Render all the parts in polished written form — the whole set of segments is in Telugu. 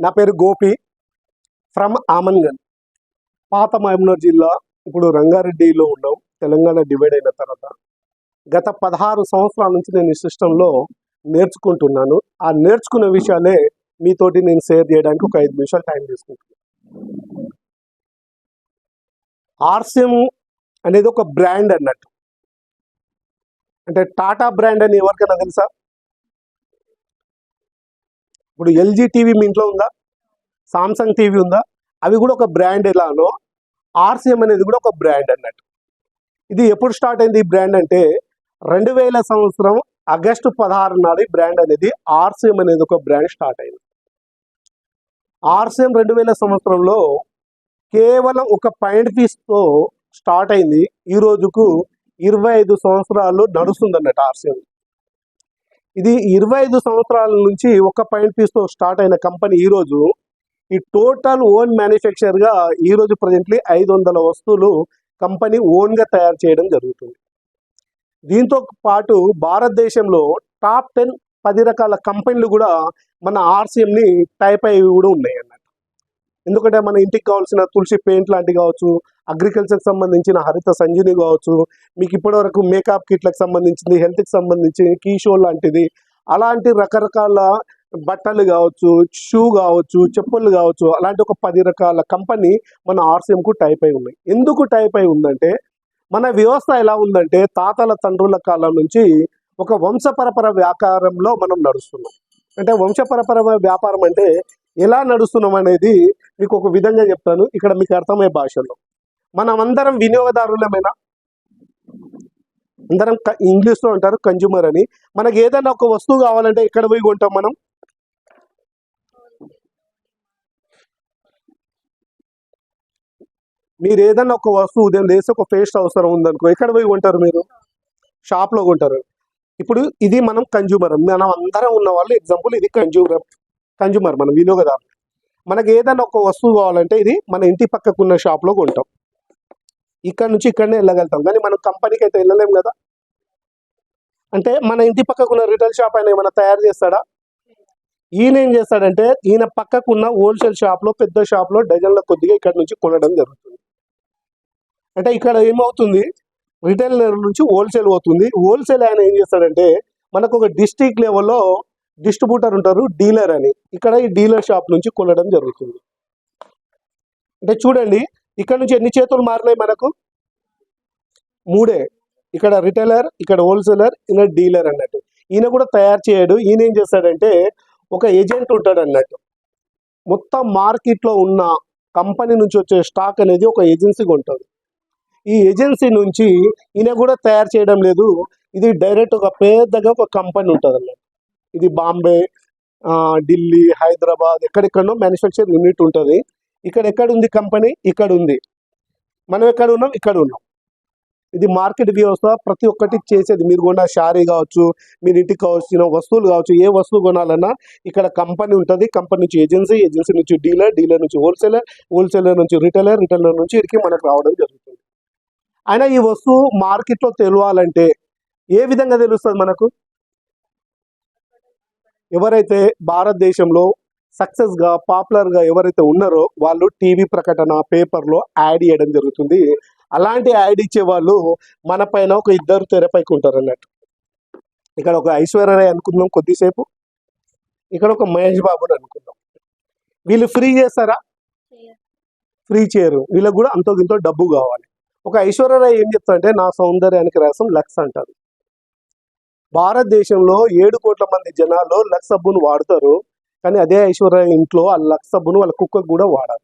నా పేరు గోపి ఫ్రమ్ ఆమన్గల్. పాత మహబూబ్నగర్ జిల్లా, ఇప్పుడు రంగారెడ్డిలో ఉన్నాం. తెలంగాణ డివైడ్ అయిన తర్వాత గత 16 సంవత్సరాల నుంచి నేను ఈ సిస్టంలో నేర్చుకుంటున్నాను. ఆ నేర్చుకున్న విషయాలే మీతోటి నేను షేర్ చేయడానికి ఒక 5 నిమిషాలు టైం తీసుకుంటున్నాను. ఆర్సిఎం అనేది ఒక బ్రాండ్ అన్నట్టు. అంటే టాటా బ్రాండ్ అని ఎవరికైనా తెలుసా? ఇప్పుడు ఎల్జీ టీవీ మీ ఇంట్లో ఉందా? సామ్సంగ్ టీవీ ఉందా? అవి కూడా ఒక బ్రాండ్ ఎలానో ఆర్సిఎం అనేది కూడా ఒక బ్రాండ్ అన్నట్టు. ఇది ఎప్పుడు స్టార్ట్ అయింది ఈ బ్రాండ్ అంటే 2000 సంవత్సరం ఆగస్టు 16 నాడు ఈ బ్రాండ్ అనేది ఆర్సిఎం అనేది ఒక బ్రాండ్ స్టార్ట్ అయింది. ఆర్సిఎం 2000 సంవత్సరంలో కేవలం ఒక పాయింట్ పీస్తో స్టార్ట్ అయింది. ఈ రోజుకు 25 సంవత్సరాలు నడుస్తుంది అన్నట్టు ఆర్సిఎం. ఇది 25 సంవత్సరాల నుంచి ఒక పాయింట్ పీస్తో స్టార్ట్ అయిన కంపెనీ ఈరోజు ఈ టోటల్ ఓన్ మ్యానుఫ్యాక్చర్గా ఈరోజు ప్రజెంట్లీ 500 వస్తువులు కంపెనీ ఓన్గా తయారు చేయడం జరుగుతుంది. దీంతో పాటు భారతదేశంలో టాప్ 10 రకాల కంపెనీలు కూడా మన ఆర్సిఎంని టైప్ అయ్యి కూడా ఉన్నాయి అన్నట్టు. ఎందుకంటే మన ఇంటికి కావాల్సిన తులసి పెయింట్ లాంటివి కావచ్చు, అగ్రికల్చర్కి సంబంధించిన హరిత సంజీని కావచ్చు, మీకు ఇప్పటివరకు మేకప్ కిట్లకు సంబంధించింది, హెల్త్కి సంబంధించి కీషో లాంటిది, అలాంటి రకరకాల బట్టలు కావచ్చు, షూ కావచ్చు, చెప్పులు కావచ్చు, అలాంటి ఒక 10 రకాల కంపెనీ మన ఆర్సిఎంకు టైప్ అయి ఉన్నాయి. ఎందుకు టైప్ అయి ఉందంటే మన వ్యవస్థ ఎలా ఉందంటే తాతల తండ్రుల కాలం నుంచి ఒక వంశపరపర వ్యాపారంలో మనం నడుస్తున్నాం. అంటే వంశపరపర వ్యాపారం అంటే ఎలా నడుస్తున్నాం అనేది మీకు ఒక విధంగా చెప్తాను, ఇక్కడ మీకు అర్థమయ్యే భాషలో. మనం అందరం వినియోగదారులమేనా? అందరం ఇంగ్లీష్లో అంటారు కన్జ్యూమర్ అని. మనకి ఏదైనా ఒక వస్తువు కావాలంటే ఎక్కడ పోయి కొంటాం మనం? మీరు ఏదైనా ఒక వస్తువు ఉదయం లేసి ఒక పేస్ట్ అవసరం ఉందనుకో, ఎక్కడ పోయి కొంటారు? మీరు షాప్లో కొంటారు. ఇప్పుడు ఇది మనం కన్జ్యూమర్, మనం అందరం ఉన్న వాళ్ళు ఎగ్జాంపుల్ ఇది కన్జ్యూమర్ మనం వినియోగదారు. మనకి ఏదైనా ఒక వస్తువు కావాలంటే ఇది మన ఇంటి పక్కకున్న షాప్లో కొంటాం. ఇక్కడ నుంచి ఇక్కడనే వెళ్ళగలుగుతాం, కానీ మనం కంపెనీకి అయితే వెళ్ళలేం కదా. అంటే మన ఇంటి పక్కకున్న రిటైల్ షాప్ ఆయన ఏమైనా తయారు చేస్తాడా? ఈయన ఏం చేస్తాడంటే ఈయన పక్కకున్న హోల్సేల్ షాప్లో, పెద్ద షాప్లో డజన్ల కొద్దిగా ఇక్కడ నుంచి కొనడం జరుగుతుంది. అంటే ఇక్కడ ఏమవుతుంది, రిటైల్ నుంచి హోల్సేల్ అవుతుంది. హోల్సేల్ ఆయన ఏం చేస్తాడంటే మనకు ఒక డిస్ట్రిక్ట్ లెవెల్లో డిస్ట్రిబ్యూటర్ ఉంటారు, డీలర్ అని. ఇక్కడ ఈ డీలర్ షాప్ నుంచి కొనడం జరుగుతుంది. అంటే చూడండి, ఇక్కడ నుంచి ఎన్ని చేతులు మారినాయి మనకు? 3. ఇక్కడ రిటైలర్, ఇక్కడ హోల్సేలర్, ఈయన డీలర్ అన్నట్టు. ఈయన కూడా తయారు చేయడు. ఈయన ఏం చేస్తాడంటే ఒక ఏజెంట్ ఉంటాడు అన్నట్టు. మొత్తం మార్కెట్లో ఉన్న కంపెనీ నుంచి వచ్చే స్టాక్ అనేది ఒక ఏజెన్సీగా ఉంటుంది. ఈ ఏజెన్సీ నుంచి ఈయన కూడా తయారు చేయడం లేదు, ఇది డైరెక్ట్ ఒక పెద్దగా ఒక కంపెనీ ఉంటుంది అన్నట్టు. ఇది బాంబే, ఢిల్లీ, హైదరాబాద్, ఎక్కడెక్కడనో మ్యానుఫ్యాక్చర్ యూనిట్ ఉంటుంది. ఇక్కడ ఎక్కడ ఉంది కంపెనీ? ఇక్కడ ఉంది. మనం ఎక్కడ ఉన్నాం? ఇక్కడ ఉన్నాం. ఇది మార్కెట్ వ్యవస్థ. ప్రతి ఒక్కటి చేసేది, మీరు కొన్న శారీ కావచ్చు, మీరు ఇంటికి కావాల్సిన వస్తువులు కావచ్చు, ఏ వస్తువు కొనాలన్నా ఇక్కడ కంపెనీ ఉంటుంది. కంపెనీ నుంచి ఏజెన్సీ, ఏజెన్సీ నుంచి డీలర్, డీలర్ నుంచి హోల్సేలర్, హోల్సేలర్ నుంచి రిటైలర్, రిటైలర్ నుంచి ఇక్కడికి మనకు రావడం జరుగుతుంది. అయినా ఈ వస్తువు మార్కెట్లో తెలియాలంటే ఏ విధంగా తెలుస్తుంది మనకు? ఎవరైతే భారతదేశంలో సక్సెస్గా పాపులర్గా ఎవరైతే ఉన్నారో వాళ్ళు టీవీ ప్రకటన, పేపర్లో యాడ్ చేయడం జరుగుతుంది. అలాంటి యాడ్ ఇచ్చే వాళ్ళు మన పైన ఒక 2 తెరపైకి ఉంటారు అన్నట్టు. ఇక్కడ ఒక ఐశ్వర్యరాయ్ అనుకుందాం కొద్దిసేపు, ఇక్కడ ఒక మహేష్ బాబుని అనుకుందాం. వీళ్ళు ఫ్రీ చేస్తారా? ఫ్రీ చేయరు. వీళ్ళకి కూడా అంతో ఇంతో డబ్బు కావాలి. ఒక ఐశ్వర్యరాయ్ ఏం చెప్తారంటే నా సౌందర్యానికి రసం లక్స్ అంటారు. భారతదేశంలో 7 కోట్ల మంది జనాలు లక్స్ సబ్బును వాడతారు, కానీ అదే ఐశ్వర్యరాయ్ ఇంట్లో ఆ లక్స్ సబ్బును వాళ్ళ కుక్కకు కూడా వాడాలి.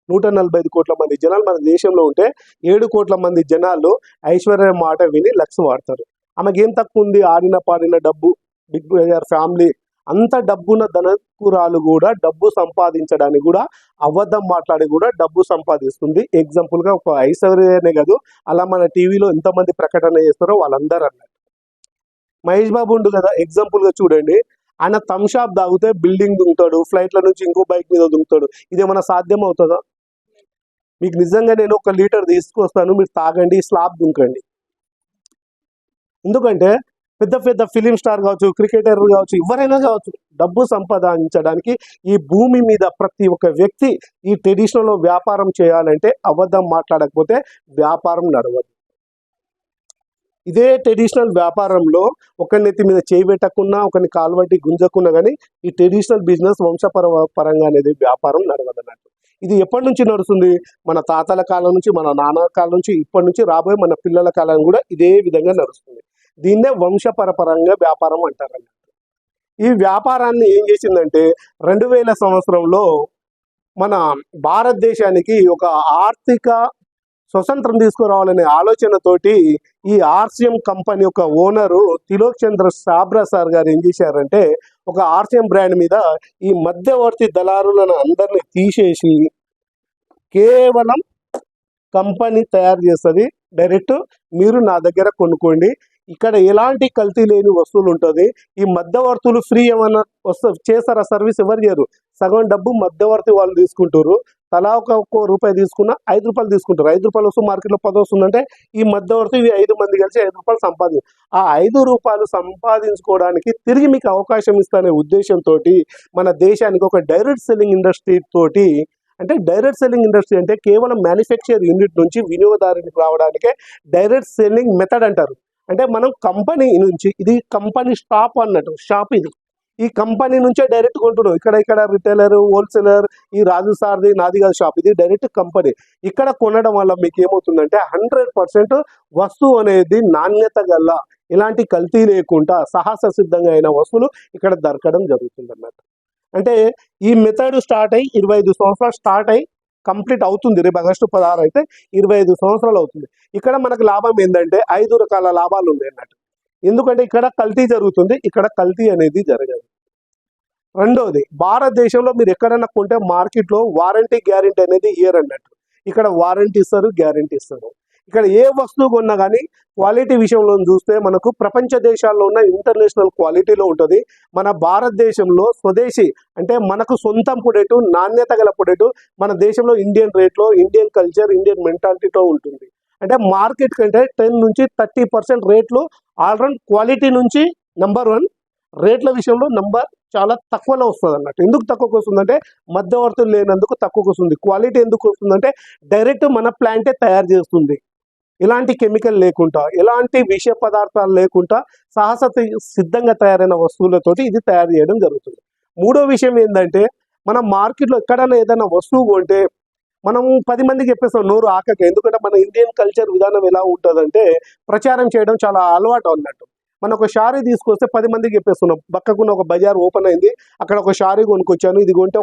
145 కోట్ల మంది జనాలు మన దేశంలో ఉంటే 7 కోట్ల మంది జనాలు ఐశ్వర్య మాట విని లక్స్ వాడతారు. ఆమెకి ఏం తక్కువ ఉంది? ఆడిన పాడిన డబ్బు, బిగ్ బజార్ ఫ్యామిలీ, అంత డబ్బున్న ధనకురాలు కూడా డబ్బు సంపాదించడానికి కూడా అబద్ధం మాట్లాడి కూడా డబ్బు సంపాదిస్తుంది. ఎగ్జాంపుల్గా ఒక ఐశ్వర్యనే కాదు, అలా మన టీవీలో ఎంతమంది ప్రకటన చేస్తారో వాళ్ళందరూ అన్నట్టు. మహేష్ బాబు ఉండు కదా, ఎగ్జాంపుల్గా చూడండి, ఆయన థమ్షాప్ తాగితే బిల్డింగ్ దుంకుతాడు, ఫ్లైట్ల నుంచి ఇంకో బైక్ మీద దుంకుతాడు. ఇదేమన్నా సాధ్యం అవుతుందా? మీకు నిజంగా నేను 1 లీటర్ తీసుకొస్తాను, మీరు తాగండి, స్లాబ్ దుంకండి. ఎందుకంటే పెద్ద పెద్ద ఫిలిం స్టార్ కావచ్చు, క్రికెటర్ కావచ్చు, ఎవరైనా కావచ్చు, డబ్బు సంపాదించడానికి ఈ భూమి మీద ప్రతి ఒక్క వ్యక్తి ఈ ట్రెడిషనల్ వ్యాపారం చేయాలంటే అబద్ధం మాట్లాడకపోతే వ్యాపారం నడవదు. ఇదే ట్రెడిషనల్ వ్యాపారంలో ఒకరి నెత్తి మీద చేయి పెట్టకున్నా, ఒకరిని కాలువట్టి గుంజకున్నా కానీ ఈ ట్రెడిషనల్ బిజినెస్ పరంగా అనేది వ్యాపారం నడవదన్నట్టు. ఇది ఎప్పటి నుంచి నడుస్తుంది? మన తాతల కాలం నుంచి, మన నాన్న కాలం నుంచి, ఇప్పటి నుంచి రాబోయే మన పిల్లల కాలం కూడా ఇదే విధంగా నడుస్తుంది. దీన్నే వంశపరపరంగా వ్యాపారం అంటారు అన్నట్టు. ఈ వ్యాపారాన్ని ఏం చేసిందంటే 2000 సంవత్సరంలో మన భారతదేశానికి ఒక ఆర్థిక స్వతంత్రం తీసుకురావాలనే ఆలోచనతోటి ఈ ఆర్సిఎం కంపెనీ యొక్క ఓనరు తిలోక్ చంద్ర సాబ్రా సార్ గారు ఏం చేశారంటే ఒక ఆర్సిఎం బ్రాండ్ మీద ఈ మధ్యవర్తి దళారులను అందరినీ తీసేసి కేవలం కంపెనీ తయారు చేస్తుంది, డైరెక్ట్ మీరు నా దగ్గర కొనుక్కోండి, ఇక్కడ ఎలాంటి కల్తీ లేని వస్తువులు ఉంటుంది, ఈ మధ్యవర్తులు ఫ్రీ ఏమన్నా చేస్తారా? సర్వీస్ ఎవరు చేయరు, సగం డబ్బు మధ్యవర్తి వాళ్ళు తీసుకుంటారు. తలా ఒక్క రూపాయి తీసుకున్నా 5 రూపాయలు తీసుకుంటారు. 5 రూపాయలు వస్తూ మార్కెట్లో 10 వస్తుందంటే ఈ మధ్యవర్తి 5 మంది కలిసి 5 రూపాయలు సంపాదించు, ఆ 5 రూపాయలు సంపాదించుకోవడానికి తిరిగి మీకు అవకాశం ఇస్తానే ఉద్దేశంతో మన దేశానికి ఒక డైరెక్ట్ సెల్లింగ్ ఇండస్ట్రీ తోటి, అంటే డైరెక్ట్ సెల్లింగ్ ఇండస్ట్రీ అంటే కేవలం మ్యానుఫ్యాక్చర్ యూనిట్ నుంచి వినియోగదారునికి రావడానికే డైరెక్ట్ సెల్లింగ్ మెథడ్ అంటారు. అంటే మనం కంపెనీ నుంచి, ఇది కంపెనీ స్టాప్ అన్నట్టు, షాప్ ఇది, ఈ కంపెనీ నుంచే డైరెక్ట్ కొంటున్నాం. ఇక్కడ రిటైలర్, హోల్సేలర్, ఈ రాజు సార్ది నాది కాదు షాప్, ఇది డైరెక్ట్ కంపెనీ. ఇక్కడ కొనడం వల్ల మీకు ఏమవుతుందంటే 100% వస్తువు అనేది నాణ్యత గల, ఇలాంటి కల్తీ లేకుండా సాహస సిద్ధంగా అయిన వస్తువులు ఇక్కడ దొరకడం జరుగుతుంది అన్నట్టు. అంటే ఈ మెథడ్ స్టార్ట్ అయ్యి 25 సంవత్సరాలు స్టార్ట్ అయ్యి కంప్లీట్ అవుతుంది. రేపు ఆగస్టు 16 అయితే 25 సంవత్సరాలు అవుతుంది. ఇక్కడ మనకు లాభం ఏంటంటే 5 రకాల లాభాలు ఉన్నాయి అన్నట్టు. ఎందుకంటే ఇక్కడ కల్తీ జరుగుతుంది, ఇక్కడ కల్తీ అనేది జరగదు. రెండోది, భారతదేశంలో మీరు ఎక్కడైనా కొంటే మార్కెట్లో వారంటీ గ్యారెంటీ అనేది ఇయర్ అన్నట్టు. ఇక్కడ వారంటీ ఇస్తారు, గ్యారెంటీ ఇస్తారు. ఇక్కడ ఏ వస్తువు కొన్నా కానీ క్వాలిటీ విషయంలో చూస్తే మనకు ప్రపంచ దేశాల్లో ఉన్న ఇంటర్నేషనల్ క్వాలిటీలో ఉంటుంది. మన భారతదేశంలో స్వదేశీ అంటే మనకు సొంతం పొడేటు, నాణ్యత గల పొడేటు మన దేశంలో ఇండియన్ రేట్లో, ఇండియన్ కల్చర్, ఇండియన్ మెంటాలిటీతో ఉంటుంది. అంటే మార్కెట్ కంటే 10 నుంచి 30% రేట్లు ఆల్రౌండ్ క్వాలిటీ నుంచి నెంబర్ 1, రేట్ల విషయంలో నెంబర్ చాలా తక్కువలో వస్తుంది అన్నట్టు. ఎందుకు తక్కువకు వస్తుందంటే మధ్యవర్తులు లేనందుకు తక్కువకు వస్తుంది. క్వాలిటీ ఎందుకు వస్తుందంటే డైరెక్ట్ మన ప్లాంటే తయారు చేస్తుంది, ఎలాంటి కెమికల్ లేకుండా, ఎలాంటి విష పదార్థాలు లేకుండా సాహస సిద్ధంగా తయారైన వస్తువులతోటి ఇది తయారు చేయడం జరుగుతుంది. మూడో విషయం ఏంటంటే మనం మార్కెట్లో ఎక్కడైనా ఏదైనా వస్తువు కొంటే మనం 10 మందికి చెప్పేస్తాం నోరు ఆకక. ఎందుకంటే మన ఇండియన్ కల్చర్ విధానం ఎలా ఉంటుందంటే ప్రచారం చేయడం చాలా అలవాటు అన్నట్టు. మనం ఒక షారీ తీసుకొస్తే 10 మందికి చెప్పేస్తున్నాం, పక్కకున్న ఒక బజార్ ఓపెన్ అయింది, అక్కడ ఒక షారీ కొనుక్కొచ్చాను, ఇది కొంటే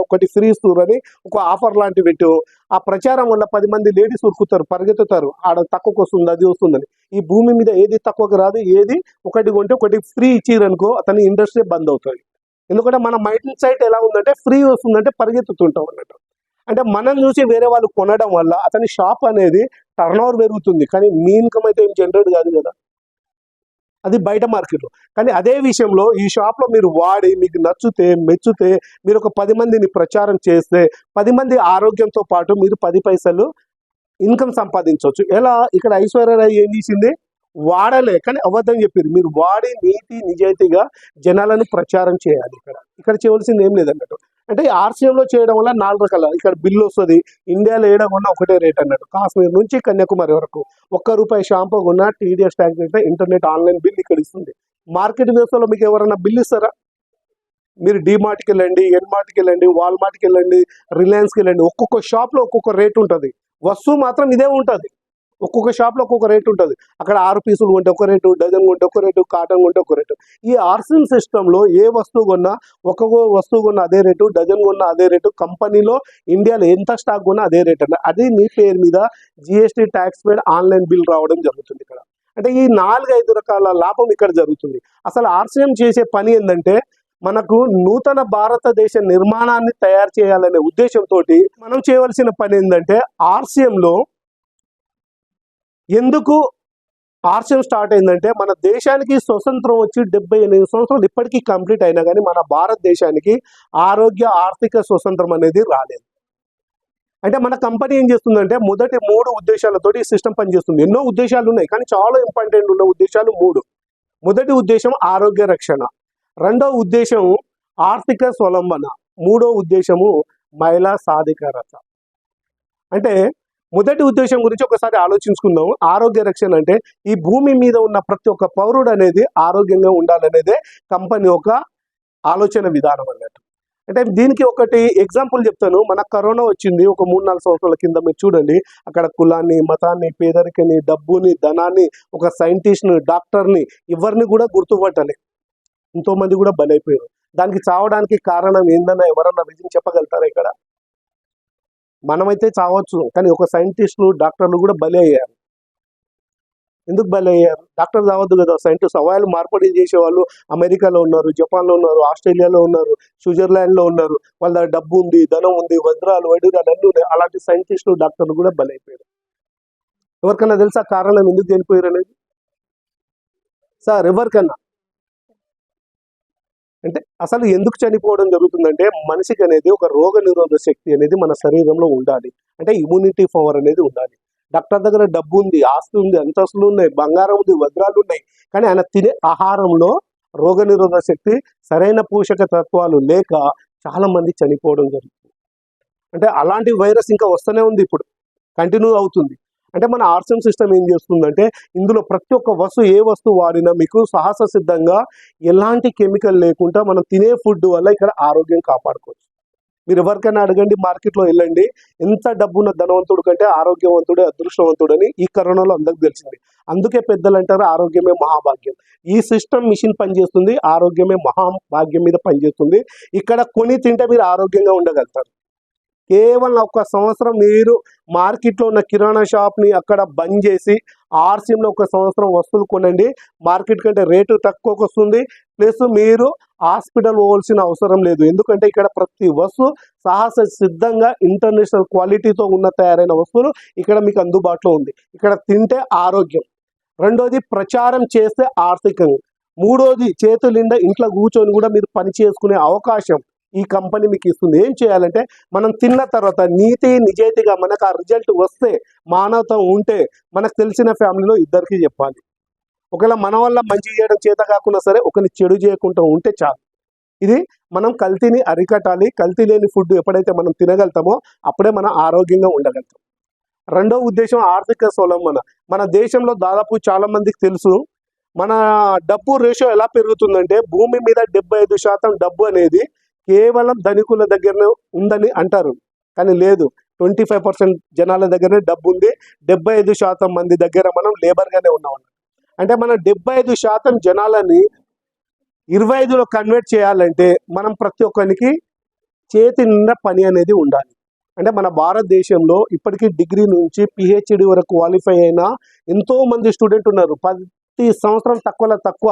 ఒకటి ఫ్రీ ఇస్తారు అని ఒక ఆఫర్ లాంటివి పెట్టు. ఆ ప్రచారం వల్ల 10 మంది లేడీస్ ఉరుకుతారు, పరిగెత్తుతారు, ఆడ తక్కువకు వస్తుంది, అది వస్తుందని. ఈ భూమి మీద ఏది తక్కువకు రాదు, ఏది ఒకటి కొంటే ఒకటి ఫ్రీ ఇచ్చిరనుకో అతని ఇండస్ట్రీ బంద్ అవుతుంది. ఎందుకంటే మన మైండ్ సెట్ ఎలా ఉందంటే ఫ్రీ వస్తుందంటే పరిగెత్తుతుంటాం అన్నట్టు. అంటే మనం చూసి వేరే వాళ్ళు కొనడం వల్ల అతని షాప్ అనేది టర్న్ ఓవర్ పెరుగుతుంది, కానీ మీ ఇన్కమ్ అయితే ఏం జనరేట్ కాదు కదా, అది బయట మార్కెట్లో. కానీ అదే విషయంలో ఈ షాప్లో మీరు వాడి మీకు నచ్చితే మెచ్చితే మీరు ఒక 10 మందిని ప్రచారం చేస్తే 10 మంది ఆరోగ్యంతో పాటు మీరు 10 పైసలు ఇన్కమ్ సంపాదించవచ్చు. ఎలా? ఇక్కడ ఐశ్వర్యరాయ్ ఏం చేసింది, వాడలే కానీ అబద్ధం చెప్పింది. మీరు వాడి నీతి నిజాయితీగా జనాలను ప్రచారం చేయాలి. ఇక్కడ చేయవలసింది ఏం లేదన్నట్టు. అంటే ఆర్సీఎంలో చేయడం వల్ల 4 రకాల ఇక్కడ బిల్లు వస్తుంది. ఇండియాలో వేయడం వల్ల ఒకటే రేట్ అన్నట్టు. కాశ్మీర్ నుంచి కన్యాకుమారి వరకు ₹1 షాంపూ కొన్నా TDS ట్యాక్స్ అయితే ఇంటర్నెట్ ఆన్లైన్ బిల్ ఇక్కడ ఇస్తుంది. మార్కెట్ వ్యవస్థలో మీకు ఎవరైనా బిల్ ఇస్తారా? మీరు డీమార్ట్కి వెళ్ళండి, ఎన్మార్ట్కి వెళ్ళండి, వాల్మార్ట్కి వెళ్ళండి, రిలయన్స్కి వెళ్ళండి, ఒక్కొక్క షాప్లో ఒక్కొక్క రేట్ ఉంటుంది. వస్తువు మాత్రం ఇదే ఉంటుంది, ఒక్కొక్క షాప్లో ఒక్కొక్క రేట్ ఉంటుంది. అక్కడ 6 పీసులు కొంటే ఒక రేటు, డజన్ కొంటే ఒక రేటు, కాటన్ కొంటే ఒక రేటు. ఈ ఆర్సిఎం సిస్టంలో ఏ వస్తువు కొన్నా, ఒక్కొక్క వస్తువు కొన్నా అదే రేటు, డజన్ కొన్నా అదే రేటు, కంపెనీలో ఇండియాలో ఎంత స్టాక్ కొన్నా అదే రేట్ అన్న. అది మీ పేరు మీద GST ట్యాక్స్ పేడ్ ఆన్లైన్ బిల్ రావడం జరుగుతుంది ఇక్కడ. అంటే ఈ 4-5 రకాల లాభం ఇక్కడ జరుగుతుంది. అసలు ఆర్సిఎం చేసే పని ఏంటంటే మనకు నూతన భారతదేశ నిర్మాణాన్ని తయారు చేయాలనే ఉద్దేశంతో మనం చేయవలసిన పని ఏంటంటే ఆర్సిఎంలో ఎందుకు ఆర్సిఎం స్టార్ట్ అయిందంటే మన దేశానికి స్వతంత్రం వచ్చి 78 సంవత్సరాలు ఇప్పటికీ కంప్లీట్ అయినా కానీ మన భారతదేశానికి ఆరోగ్య ఆర్థిక స్వతంత్రం అనేది రాలేదు. అంటే మన కంపెనీ ఏం చేస్తుందంటే మొదటి 3 ఉద్దేశాలతోటి ఈ సిస్టమ్ పనిచేస్తుంది. ఎన్నో ఉద్దేశాలు ఉన్నాయి కానీ చాలా ఇంపార్టెంట్ ఉన్న ఉద్దేశాలు 3. మొదటి ఉద్దేశం ఆరోగ్య రక్షణ, రెండో ఉద్దేశం ఆర్థిక స్వలంబన, మూడో ఉద్దేశము మహిళా సాధికారత. అంటే మొదటి ఉద్దేశం గురించి ఒకసారి ఆలోచించుకుందాం. ఆరోగ్య రక్షణ అంటే ఈ భూమి మీద ఉన్న ప్రతి ఒక్క పౌరుడు అనేది ఆరోగ్యంగా ఉండాలనేదే కంపెనీ ఒక ఆలోచన విధానం అన్నట్టు. అంటే దీనికి ఒకటి ఎగ్జాంపుల్ చెప్తాను. మనకు కరోనా వచ్చింది ఒక 3-4 సంవత్సరాల కింద. మీరు చూడండి, అక్కడ కులాన్ని, మతాన్ని, పేదరికని, డబ్బుని, ధనాన్ని, ఒక సైంటిస్ట్ని, డాక్టర్ని ఎవరిని కూడా గుర్తుపట్టలే. ఎంతో మంది కూడా బలైపోయారు. దానికి చావడానికి కారణం ఏందన్నా ఎవరన్నా రీజన్ చెప్పగలుగుతారా? ఇక్కడ మనమైతే చావచ్చు, కానీ ఒక సైంటిస్టులు, డాక్టర్లు కూడా బలి అయ్యారు. ఎందుకు బలి అయ్యారు? డాక్టర్ చావద్దు కదా, సైంటిస్ట్. అవయాలు మార్పిడి చేసేవాళ్ళు అమెరికాలో ఉన్నారు, జపాన్లో ఉన్నారు, ఆస్ట్రేలియాలో ఉన్నారు, స్విట్జర్లాండ్లో ఉన్నారు. వాళ్ళ దగ్గర డబ్బు ఉంది, ధనం ఉంది, వజ్రాలు, వైడూర్యాలు అన్నీ ఉన్నాయి. అలాంటి సైంటిస్టులు, డాక్టర్లు కూడా బలి అయిపోయారు. ఎవరికన్నా తెలుసా కారణం ఎందుకు చనిపోయారు అనేది? సార్ ఎవరికన్నా అంటే అసలు ఎందుకు చనిపోవడం జరుగుతుందంటే, మనిషికి అనేది ఒక రోగ నిరోధక శక్తి అనేది మన శరీరంలో ఉండాలి. అంటే ఇమ్యూనిటీ పవర్ అనేది ఉండాలి. డాక్టర్ దగ్గర డబ్బు ఉంది, ఆస్తి ఉంది, అంతస్తులు ఉన్నాయి, బంగారం ఉంది, వజ్రాలు ఉన్నాయి, కానీ ఆయన తినే ఆహారంలో రోగ నిరోధక శక్తి, సరైన పోషక తత్వాలు లేక చాలా మంది చనిపోవడం జరుగుతుంది. అంటే అలాంటి వైరస్ ఇంకా వస్తూనే ఉంది, ఇప్పుడు కంటిన్యూ అవుతుంది. అంటే మన ఆర్సన్ సిస్టమ్ ఏం చేస్తుందంటే, ఇందులో ప్రతి ఒక్క వస్తువు, ఏ వస్తువు వాడినా మీకు సాహస సిద్ధంగా ఎలాంటి కెమికల్ లేకుండా మనం తినే ఫుడ్ వల్ల ఇక్కడ ఆరోగ్యం కాపాడుకోవచ్చు. మీరు ఎవరికైనా అడగండి, మార్కెట్లో వెళ్ళండి, ఎంత డబ్బున్న ధనవంతుడు కంటే ఆరోగ్యవంతుడే అదృష్టవంతుడని ఈ కరోనాలో అందరికి తెలిసింది. అందుకే పెద్దలు అంటారు ఆరోగ్యమే మహాభాగ్యం. ఈ సిస్టమ్ మిషన్ పనిచేస్తుంది, ఆరోగ్యమే మహాభాగ్యం మీద పనిచేస్తుంది. ఇక్కడ కొని తింటే మీరు ఆరోగ్యంగా ఉండగలుగుతారు. కేవలం ఒక సంవత్సరం మీరు మార్కెట్లో ఉన్న కిరాణా షాప్ని అక్కడ బంద్ చేసి ఆర్సీఎంలో ఒక సంవత్సరం వస్తువులు కొనండి. మార్కెట్ కంటే రేటు తక్కువకు వస్తుంది, ప్లస్ మీరు హాస్పిటల్ పోవాల్సిన అవసరం లేదు. ఎందుకంటే ఇక్కడ ప్రతి వస్తువు సాహస సిద్ధంగా ఇంటర్నేషనల్ క్వాలిటీతో ఉన్న తయారైన వస్తువులు ఇక్కడ మీకు అందుబాటులో ఉంది. ఇక్కడ తింటే ఆరోగ్యం, రెండోది ప్రచారం చేస్తే ఆర్థికంగా, మూడోది చేతులు నిండా ఇంట్లో కూర్చొని కూడా మీరు పని చేసుకునే అవకాశం ఈ కంపెనీ మీకు ఇస్తుంది. ఏం చేయాలంటే, మనం తిన్న తర్వాత నీతి నిజాయితీగా మనకు ఆ రిజల్ట్ వస్తే, మానవత ఉంటే మనకు తెలిసిన ఫ్యామిలీలో ఇద్దరికి చెప్పాలి. ఒకవేళ మన వల్ల మంచి చేయడం చేత కాకుండా సరే, ఒకరిని చెడు చేయకుండా ఉంటే చాలు. ఇది మనం కల్తీని అరికట్టాలి. కల్తీ లేని ఫుడ్ ఎప్పుడైతే మనం తినగలుగుతామో అప్పుడే మనం ఆరోగ్యంగా ఉండగలుగుతాం. రెండో ఉద్దేశం ఆర్థిక స్వలంబన. మన దేశంలో దాదాపు చాలా మందికి తెలుసు, మన డబ్బు రేషియో ఎలా పెరుగుతుందంటే, భూమి మీద 75% డబ్బు అనేది కేవలం ధనికుల దగ్గరనే ఉందని అంటారు, కానీ లేదు. 25% జనాల దగ్గరనే డబ్బు ఉంది. 75% మంది దగ్గర మనం లేబర్గానే ఉన్నాం. అంటే మనం 75% జనాలని 25లో కన్వర్ట్ చేయాలంటే మనం ప్రతి ఒక్కరికి చేతి నిండా పని అనేది ఉండాలి. అంటే మన భారతదేశంలో ఇప్పటికీ డిగ్రీ నుంచి పిహెచ్డి వరకు క్వాలిఫై అయిన ఎంతో మంది స్టూడెంట్ ఉన్నారు. ప్రతి సంవత్సరం తక్కువ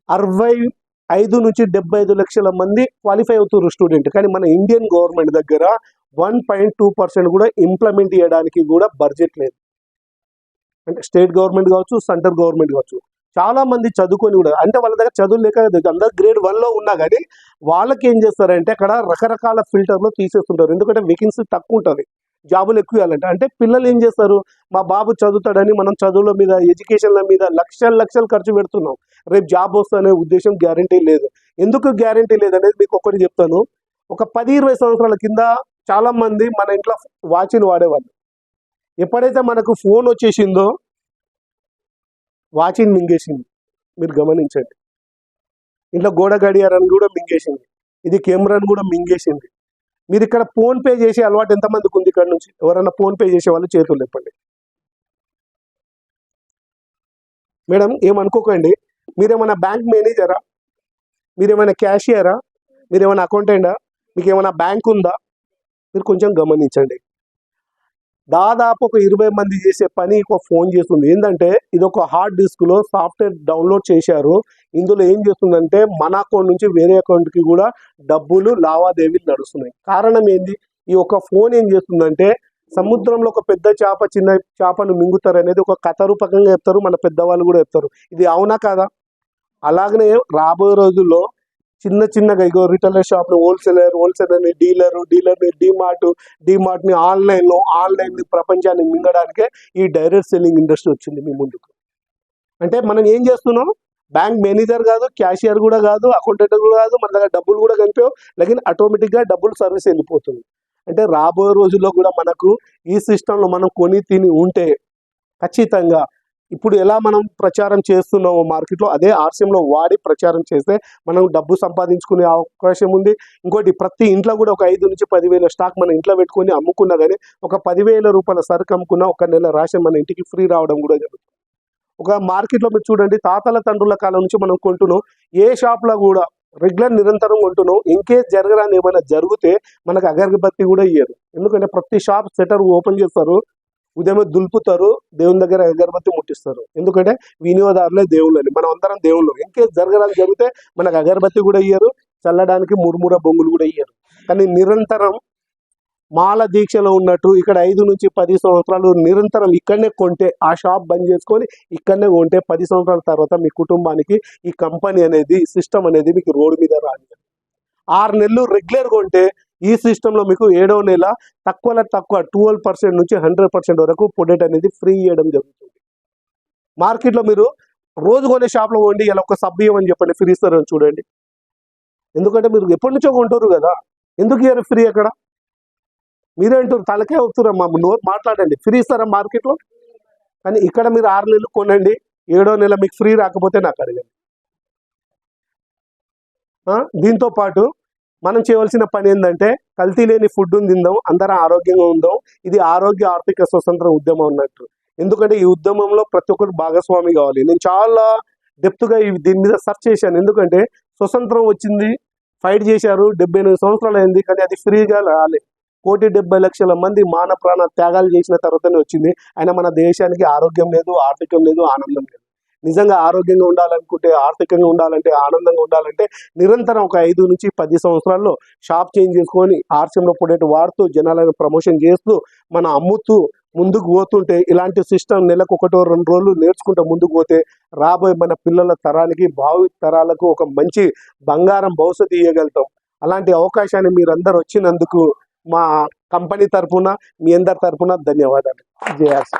65 నుంచి 75 లక్షల మంది క్వాలిఫై అవుతారు స్టూడెంట్. కానీ మన ఇండియన్ గవర్నమెంట్ దగ్గర 1.2% కూడా ఇంప్లిమెంట్ చేయడానికి కూడా బడ్జెట్ లేదు. అంటే స్టేట్ గవర్నమెంట్ కావచ్చు, సెంట్రల్ గవర్నమెంట్ కావచ్చు, చాలా మంది చదువుకొని కూడా, అంటే వాళ్ళ దగ్గర చదువు లేక అందరు గ్రేడ్ 1లో ఉన్నా కానీ వాళ్ళకి ఏం చేస్తారంటే అక్కడ రకరకాల ఫిల్టర్లో తీసేస్తుంటారు. ఎందుకంటే వేకెన్సీ తక్కువ ఉంటుంది, జాబులు ఎక్కువ ఇవ్వాలంటే. అంటే పిల్లలు ఏం చేస్తారు, మా బాబు చదువుతాడని మనం చదువుల మీద, ఎడ్యుకేషన్ల మీద లక్షలు ఖర్చు పెడుతున్నాం. రేపు జాబ్ వస్తుందనే ఉద్దేశం గ్యారంటీ లేదు. ఎందుకు గ్యారంటీ లేదనేది మీకు ఒకటి చెప్తాను. ఒక 10-20 సంవత్సరాల కింద చాలా మంది మన ఇంట్లో వాచ్ని వాడేవాళ్ళు. ఎప్పుడైతే మనకు ఫోన్ వచ్చేసిందో వాచ్ని మింగేసింది. మీరు గమనించండి, ఇంట్లో గోడ గడియారాన్ని కూడా మింగేసింది, ఇది కెమెరాని కూడా మింగేసింది. మీరు ఇక్కడ ఫోన్ పే చేసే అలవాటు ఎంతమందికి ఉంది? ఇక్కడ నుంచి ఎవరైనా ఫోన్ పే చేసే వాళ్ళు చేతులు లేపండి. మేడం ఏమనుకోకండి, మీరేమైనా బ్యాంక్ మేనేజరా, మీరేమైనా క్యాషియరా, మీరేమైనా అకౌంటెంటా, మీకు ఏమైనా బ్యాంక్ ఉందా? మీరు కొంచెం గమనించండి. దాదాపు ఒక 20 మంది చేసే పని ఒక ఫోన్ చేస్తుంది. ఏంటంటే ఇది ఒక హార్డ్ డిస్క్లో సాఫ్ట్వేర్ డౌన్లోడ్ చేశారు. ఇందులో ఏం చేస్తుందంటే మన అకౌంట్ నుంచి వేరే అకౌంట్కి కూడా డబ్బులు లావాదేవీలు నడుస్తున్నాయి. కారణం ఏంది? ఈ ఒక ఫోన్ ఏం చేస్తుందంటే, సముద్రంలో ఒక పెద్ద చేప చిన్న చేపను మింగుతారు అనేది ఒక కథ రూపకంగా చెప్తారు, మన పెద్దవాళ్ళు కూడా చెప్తారు. ఇది అవునా కాదా? అలాగనే రాబోయే రోజుల్లో చిన్నగా ఇగో రిటైలర్ షాప్ని హోల్సేలర్ని డీలర్ని డిమార్ట్ని ఆన్లైన్ ప్రపంచాన్ని మింగడానికే ఈ డైరెక్ట్ సెల్లింగ్ ఇండస్ట్రీ వచ్చింది మీ ముందుకు. అంటే మనం ఏం చేస్తున్నాం, బ్యాంక్ మేనేజర్ కాదు, క్యాషియర్ కూడా కాదు, అకౌంటెంట్ కూడా కాదు, మన దగ్గర డబ్బులు కూడా కనిపించవు, లేకిన్ ఆటోమేటిక్గా డబ్బులు సర్వీస్ వెళ్ళిపోతుంది. అంటే రాబోయే రోజుల్లో కూడా మనకు ఈ సిస్టంలో మనం కొని తిని ఉంటే ఖచ్చితంగా ఇప్పుడు ఎలా మనం ప్రచారం చేస్తున్నామో మార్కెట్లో, అదే ఆర్సీఎంలో వాడి ప్రచారం చేస్తే మనం డబ్బు సంపాదించుకునే అవకాశం ఉంది. ఇంకోటి, ప్రతి ఇంట్లో కూడా ఒక 5 నుంచి 10,000 స్టాక్ మన ఇంట్లో పెట్టుకొని అమ్ముకున్నా కానీ ఒక 10,000 రూపాయల సరుకు అమ్ముకున్న ఒక నెల రేషన్ మన ఇంటికి ఫ్రీ రావడం కూడా జరుగుతుంది. ఒక మార్కెట్లో మీరు చూడండి, తాతల తండ్రుల కాలం నుంచి మనం కొంటున్నాం, ఏ షాప్లో కూడా రెగ్యులర్ నిరంతరం కొంటున్నాం. ఇన్కేస్ జరగరాని ఏమైనా జరిగితే మనకు అగరబత్తి కూడా ఇయ్యరు. ఎందుకంటే ప్రతి షాప్ సెటర్ ఓపెన్ చేస్తారు, ఉదయం దులుపుతారు, దేవుని దగ్గర అగరబత్తి ముట్టిస్తారు. ఎందుకంటే వినియోగదారులే దేవుళ్ళని, మనం అందరం దేవుళ్ళు. ఇన్కేస్ జరగరాని జరిగితే మనకు అగరబత్తి కూడా ఇయ్యరు, చల్లడానికి మురుముర బొంగులు కూడా ఇయ్యరు. కానీ నిరంతరం మాల దీక్షలో ఉన్నట్టు ఇక్కడ 5 నుంచి 10 సంవత్సరాలు నిరంతరం ఇక్కడనే కొంటే, ఆ షాప్ బంద్ చేసుకొని ఇక్కడనే కొంటే 10 సంవత్సరాల తర్వాత మీ కుటుంబానికి ఈ కంపెనీ అనేది, సిస్టమ్ అనేది మీకు రోడ్డు మీద రాని 6 నెలలు రెగ్యులర్గా ఉంటే ఈ సిస్టంలో మీకు 7వ నెల తక్కువలో తక్కువ 12% నుంచి 100% వరకు పొడేట్ అనేది ఫ్రీ ఇవ్వడం జరుగుతుంది. మార్కెట్లో మీరు రోజు కొనే షాప్లో పోండి, ఇలా ఒక సబ్బు ఇవ్వమని చెప్పండి, ఫ్రీ ఇస్తారని చూడండి. ఎందుకంటే మీరు ఎప్పటి నుంచో కొంటారు కదా, ఎందుకు ఇయ్యరు ఫ్రీ? అక్కడ మీరే అంటారు, తలకే అవుతురా మా నోరు మాట్లాడండి, ఫ్రీ ఇస్తారా మార్కెట్లో? కానీ ఇక్కడ మీరు 6 నెలలు కొనండి, 7వ నెల మీకు ఫ్రీ రాకపోతే నాకు అడగండి. దీంతో పాటు మనం చేయవలసిన పని ఏంటంటే, కల్తీ లేని ఫుడ్ తిందాం, అందరం ఆరోగ్యంగా ఉందాం. ఇది ఆరోగ్య ఆర్థిక స్వతంత్ర ఉద్యమం అన్నట్టు. ఎందుకంటే ఈ ఉద్యమంలో ప్రతి ఒక్కరు భాగస్వామి కావాలి. నేను చాలా డెప్త్గా దీని మీద సెర్చ్ చేశాను. ఎందుకంటే స్వతంత్రం వచ్చింది, ఫైట్ చేశారు, 78 సంవత్సరాలు అయింది, కానీ అది ఫ్రీగా రాలే. 1,70,00,000 మంది మాన ప్రాణ త్యాగాలు చేసిన తర్వాతనే వచ్చింది. అయినా మన దేశానికి ఆరోగ్యం లేదు, ఆర్థికం లేదు, ఆనందం లేదు. నిజంగా ఆరోగ్యంగా ఉండాలనుకుంటే, ఆర్థికంగా ఉండాలంటే, ఆనందంగా ఉండాలంటే నిరంతరం ఒక 5 నుంచి 10 సంవత్సరాల్లో షాప్ చేంజ్ చేసుకొని ఆర్సీఎంలో పొడేట్ వాడుతూ, జనాలను ప్రమోషన్ చేస్తూ, మన అమ్ముతూ ముందుకు పోతుంటే, ఇలాంటి సిస్టమ్ నెలకు 1-2 రోజులు నేర్చుకుంటూ ముందుకు పోతే రాబోయే మన పిల్లల తరానికి, భావి తరాలకు ఒక మంచి బంగారం భవిష్యత్తు ఇవ్వగలుగుతాం. అలాంటి అవకాశాన్ని మీరందరూ వచ్చినందుకు మా కంపెనీ తరఫున, మీ అందరి తరఫున ధన్యవాదాలు. జై ఆర్సీ.